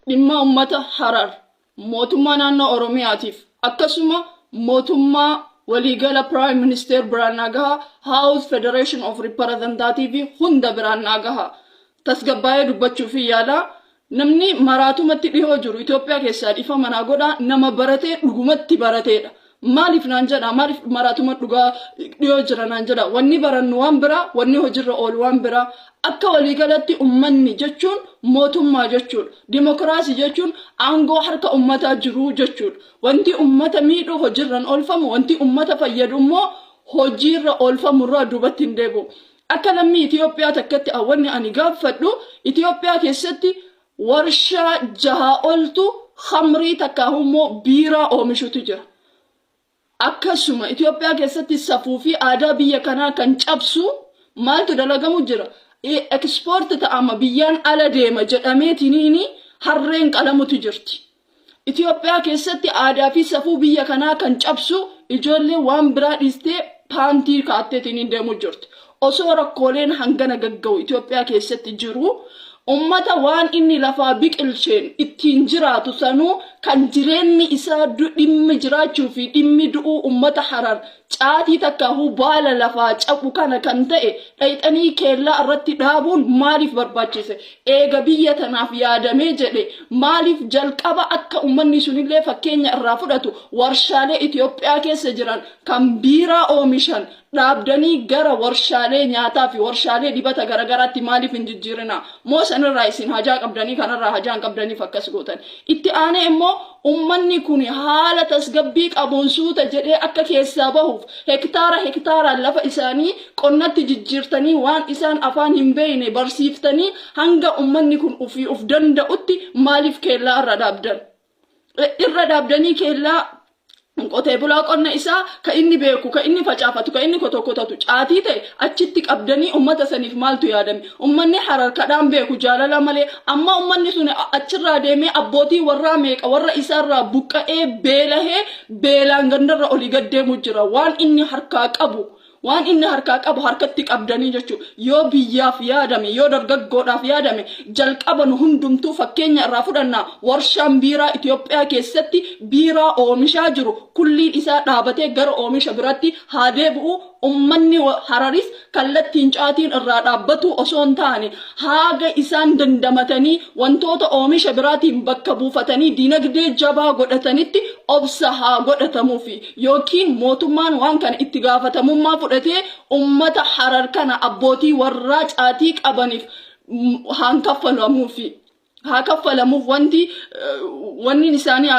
dhimma ummata Harar mootummaa naannoo Oromiyaatiif akkasuma mootummaa waliigala Prime Minister biraan nagaha House Federation of Representatives hunda biraan nagaha tasgabbaa'ee dubbachuuf yaala namni maraatumatti dhihoo jiru Itoophiyaa keessaa dhifa manaa godha nama baratee dhugumatti barateedha. Maaliif naan jedha maaliif maraatuma dhugaa dhiyoo jira naan jedha wanni barannu waan bira wanni hojiirra oolu waan bira akka waliigalatti ummanni jechuun mootummaa jechuudha dimokiraasii jechuun aangoo harka ummataa jiru jechuudha wanti ummata miidhuu hojiirran oolfamu wanti ummata fayyadu immoo hojiirra oolfamurraa duubatti hin deebi'u akka lammii Itoophiyaa takkatti awwanni ani gaafadhu Itoophiyaa keessatti warshaa jaha oltu khamrii takkaahummoo biiraa oomishutu jira. Akkasuma Itoophiyaa keessatti safuu fi aadaa biyya kanaa kan cabsu maaltu dalagamu jira export ta'ama biyyaan ala deema jedhameetiniini harreen qalamutu jirti. Itoophiyaa keessatti aadaa fi safuu biyya kanaa kan cabsu ijoollee waan biraa dhiistee paantii kaatteetiniin deemu jirti. Osoo rakkooleen hangana gagga'u Itoophiyaa keessatti jiru ummata waan inni lafaa biqilcheen ittiin jiraatu sanuu kan jireenyi isaa dhimmi jiraachuu fi dhimmi du'uu ummata Harar caatii takkaahuu baala lafaa cabu kana kan ta'e dhayxanii keellaa irratti dhaabuun maaliif barbaachise eega biyya tanaaf yaadamee jedhe maaliif jalqaba akka ummanni sunillee fakkeenya irraa fudhatu warshaalee Itoophiyaa keessa jiran kan biiraa oomishan dhaabdanii gara warshaalee nyaataa fi warshaalee dibata garagaraatti maaliif hin jijjiirina moo sanirraa isin hajaa qabdanii kanarraa hajaa hin qabdaniif akkas gootan itti aanee immoo ummanni kun haala tasgabbii qabuun suuta jedhee akka keessaa bahuuf hektaara lafa isaanii qonnatti jijjiirtanii waan isaan afaan hin beekne barsiiftanii hanga ummanni kun ufii uf danda'utti maaliif keellaa irra dhaabdanii keellaa qotee bulaa qonna isaa ka inni beeku ka inni facaafatu ka inni kotokotatu caatii ta'e achitti qabdanii ummata saniif maaltu yaadame ummanni Harar kadhaan beeku jaalala malee amma ummanni sun achirraa deemee abbootii warraa meeqa warra isaarraa buqqa'ee beelahee beelaan gandarra olii gaddeemu jira waan inni harkaa qabu harkatti qabdanii jechuudha yoo biyyaaf yaadame yoo dargaggoodhaaf yaadame jalqaban hundumtuu fakkeenya irraa fudhannaa warshaan biiraa Itoophiyaa keessatti biiraa oomishaa jiru kulliin isaa dhaabatee gara oomisha biraatti haa deebi'u ummanni Hararis kallattiin caatiin irraa dhaabbatu osoo hin taane haaga isaan dandamatanii wantoota oomisha biraatiin bakka buufatanii dinagdee jabaa godhatanitti obsa haa godhatamuufi yookiin mootummaan waan kana itti gaafatamummaa fudhatee ummata Harar kana abbootii warraa caatii qabaniif haan kaffalamuuf wanni isaanii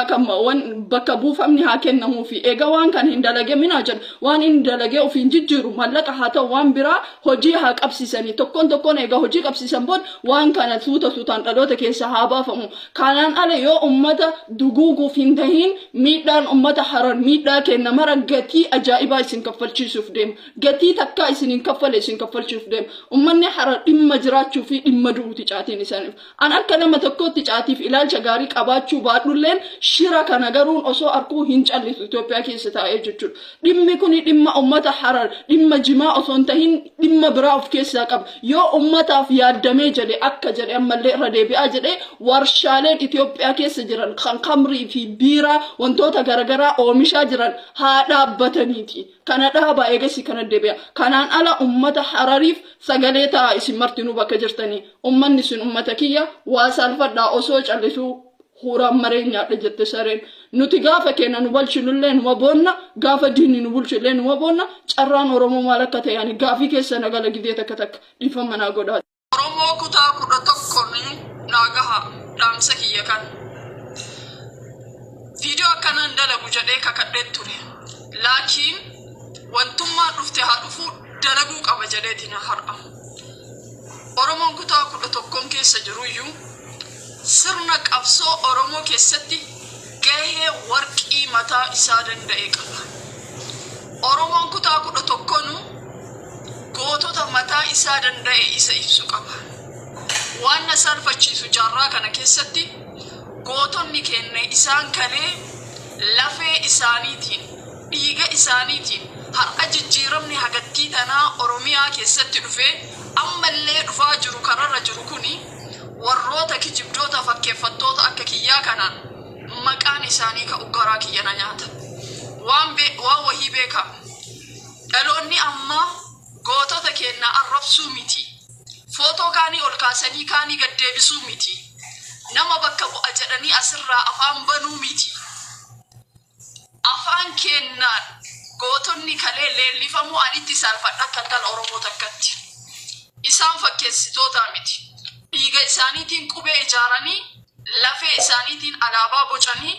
bakka buufamni haa kennamuufi eega waan kan hin dalage minaa jedhu waan hin dalage ofiin jijjiiru mallaqa haa ta'u waan biraa hojii haa qabsiisanii tokkoon eega hojii qabsiisan booda waan kana suutaan dhaloota keessa haa baafamu kanaan ala yoo ummata duguuguuf hin tahin miidhaan ummata Harar miidhaa kenna mara gatii ajaa'ibaa isin kaffalchiisuuf deema gatii takkaa isin hin kaffale isin kaffalchiisuuf deema ummanni Harar dhimma jiraachuu fi dhimma du'uuti caatiin isaaniif an akka nama tokkotti caatiif ilaalcha gaarii qabaachuu baadhulleen shira kana garuun osoo arkuu hin callisu Itoophiyaa keessa taa'ee jechuudha dhimmi kun dhimma ummata Harar dhimma jimaa osoo hin tahin dhimma biraa of keessaa qaba yoo ummataaf yaaddamee jedhe akka jedhe ammallee irra deebi'aa jedhe warshaaleen Itoophiyaa keessa jiran kan khamrii fi biiraa wantoota garagaraa oomishaa jiran haa dhaabbataniiti kana dhaabaa eegasi kana deebi'a kanaan ala ummata Harariif sagalee ta'a isin martinuu bakka jirtanii ummanni sun ummata kiyya waa salfadhaa osoo callisuu huraan maree nyaadha jette sareen nuti gaafa keenya nu bulchinullee numa boonna gaafa diinni nu bulchullee numa boonna carraan Oromoo maal akka ta'e ani gaafii keessa nagala gidee takka dhiifama naa godhaa Oromoo kutaa 11 naagaha dhaamsa kiyya kan viidiyoo akkanaan dalagu jedhee kakadhee ture laakiin wantummaa dhufte haa dhufu dalaguu qaba jedheetiin har'a Oromoon kutaa 11 keessa jiruyyuu sirna qabsoo Oromoo keessatti gahee warqii mataa isaa danda'e qaba Oromoon kutaa 11 gootota mataa isaa danda'e isa ibsu qaba waan na salphachiisu jaarraa kana keessatti gootonni keenya isaan kalee lafee isaaniitiin dhiiga isaaniitiin har'a jijjiiramni hagattii tanaa Oromiyaa keessatti dhufee ammallee dhufaa jiru kararra jiru kuni warroota kijibdoota fakkeeffattoota akka kiyyaa kanaan maqaan isaanii ka uggaraa kiyyana nyaata. Waan wahii beeka. Dhaloonni amma gootota keenna arrabsuu miti. Footoo kaanii ol kaasanii kaanii gad deebisuu miti. Nama bakka bu'a jedhanii asirraa afaan banuu miti. Afaan kennaan gootonni kalee leellifamu anitti saalfadha akka dhala Oromoo takkatti. Isaan fakkeessitoota miti. Dhiiga isaaniitiin qubee ijaaranii, lafee isaaniitiin alaabaa bocanii,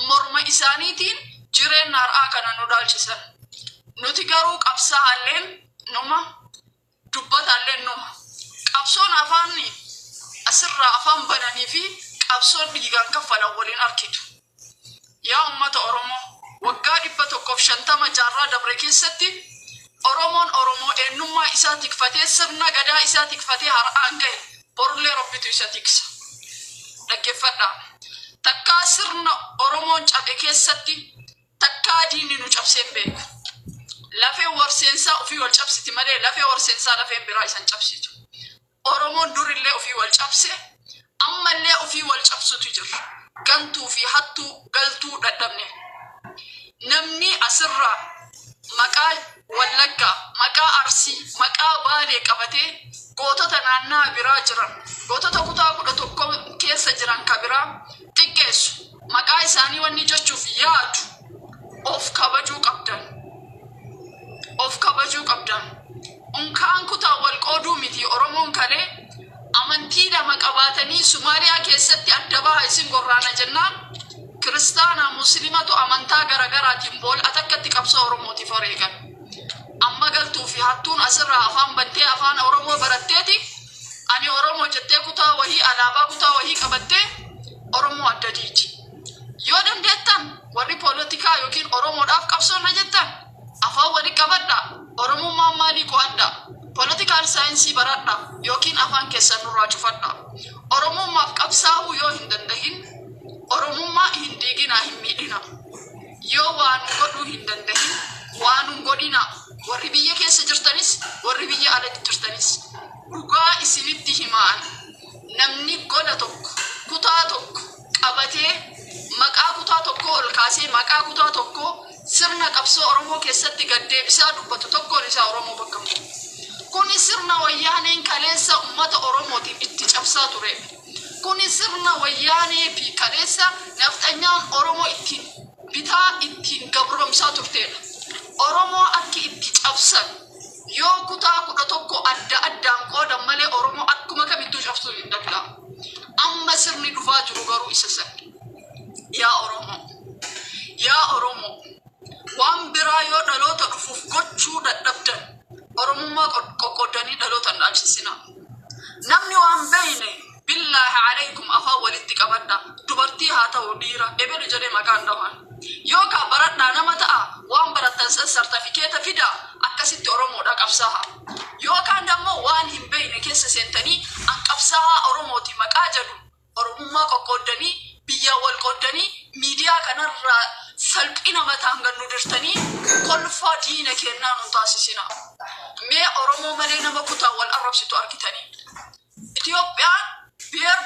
morma isaaniitiin jireenya har'aa kana nu dhaalchisan. Nuti garuu qabsaa'alleen numa, dubbatalleen numa. Qabsoon afaanni asirraa afaan bananii fi qabsoon dhiigaan kaffalan waliin arkitu. Yaa ummata Oromoo, waggaa 150 jaarraa dabre keessatti Oromoon Oromoo eenyummaa isaa tikfatee sirna gadaa isaa tikfatee har'aan gahe borullee Rabbitu isa tiksa. Dhaggeeffadhaa. Takkaa sirna Oromoon cabe keessatti takkaa diinni nu cabseen beeku. Lafee warseensaa ofii wal cabsiti malee lafee warseensaa lafeen biraa isan cabsitu. Oromoon durillee ofii wal cabse, ammallee ofii wal cabsutu jira. Gantuu fi hattuu galtuu dadhabne. Namni asirraa maqaa Wallaggaa, maqaa Arsii, maqaa Baalee qabatee gootota naannaa biraa jiran, gootota kutaa 11 keessa jiran ka biraa xiqqeessu. Maqaa isaanii wanni jechuuf yaadu of kabajuu qabdan. Of kabajuu qabdan. Unkaan kutaa wal qooduu miti Oromoon kalee amantii lama qabaatanii Somaaliyaa keessatti adda baha isin gorraana jennaan kiristaana muslimatu amantaa garagaraatiin bool atakkatti qabsoo Oromootiif wareegan. Amma galtuu fi hattuun asirraa afaan bantee afaan Oromoo baratteeti ani Oromoo jettee kutaa wahii alaabaa kutaa wahii qabattee Oromoo adda diiti. Yoo dandeettan warri poolitikaa yookiin Oromoodhaaf qabsoonna jettan afaan wali qabadha. Oromummaan maalii qo'adha? Political science baradha yookiin afaan keessan nurraa cufadha. Oromummaaf qabsaa'uu yoo hin dandahin Oromummaa hin diigina hin miidhina. Yoo waan godhuu hin dandahin waan godhina. Warri biyya keessa jirtanis warri biyya alatti jirtanis dhugaa isinitti himaan namni gola tokko kutaa tokko qabatee maqaa kutaa tokko ol kaasee maqaa kutaa tokko sirna qabsoo Oromoo keessatti gad deebisaa dubbatu tokkoon isaa Oromoo bakka bu'u. Kuni sirna wayyaaneen kaleessa ummata Oromootiin itti cabsaa ture. Kuni sirna wayyaanee fi kaleessa nafxanyaan Oromoo ittiin bitaa ittiin gabromsaa turteedha. Oromoo akka itti cabsan yoo kutaa 11 adda addaan qoodan malee Oromoo akkuma kamittuu cabsuu hin danda'amu. Amma sirni dhufaa jiru garuu isa san. Yaa Oromoo. Yaa Oromoo. Waan biraa yoo dhaloota dhufuuf gochuu dadhabdan Oromummaa qoqqoodanii dhalootaan dhaabsisina. Namni waan beeyne billaahi alaykum afaan walitti qabadha. Dubartii haa ta'u dhiira ebelu jedhee maqaan dhaban. Yoo kaa baradhaa nama ta'a waan barattan san sartifikeeta fida akkasitti Oromoodha qabsaa'a. Yoo kaan dammoo waan hin beeyne keessa seentanii an qabsaa'a Oromooti maqaa jedhu Oromummaa qoqqoodanii biyya wal qoodanii miidiyaa kanarraa salphina mataan gannu dirtanii kolfaa diina kennaa nu taasisina. Mee Oromoo malee nama kutaa wal arrabsitu argitanii. Itoophiyaan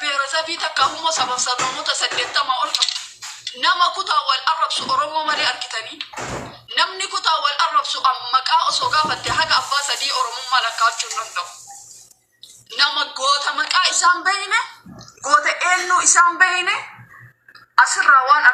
ብሔረሰብ ተካሁሞ ሰበብ ሰሎሞታ 80 ኦል nama kutaa wal arrabsu Oromoo malee argitanii namni kutaa wal arrabsu maqaa osoo gaafatte haga abbaa sadii Oromummaa lakkaachuu danda'u. Nama goota maqaa isaan beeyne goota eenyu isaan beeyne asirraa waan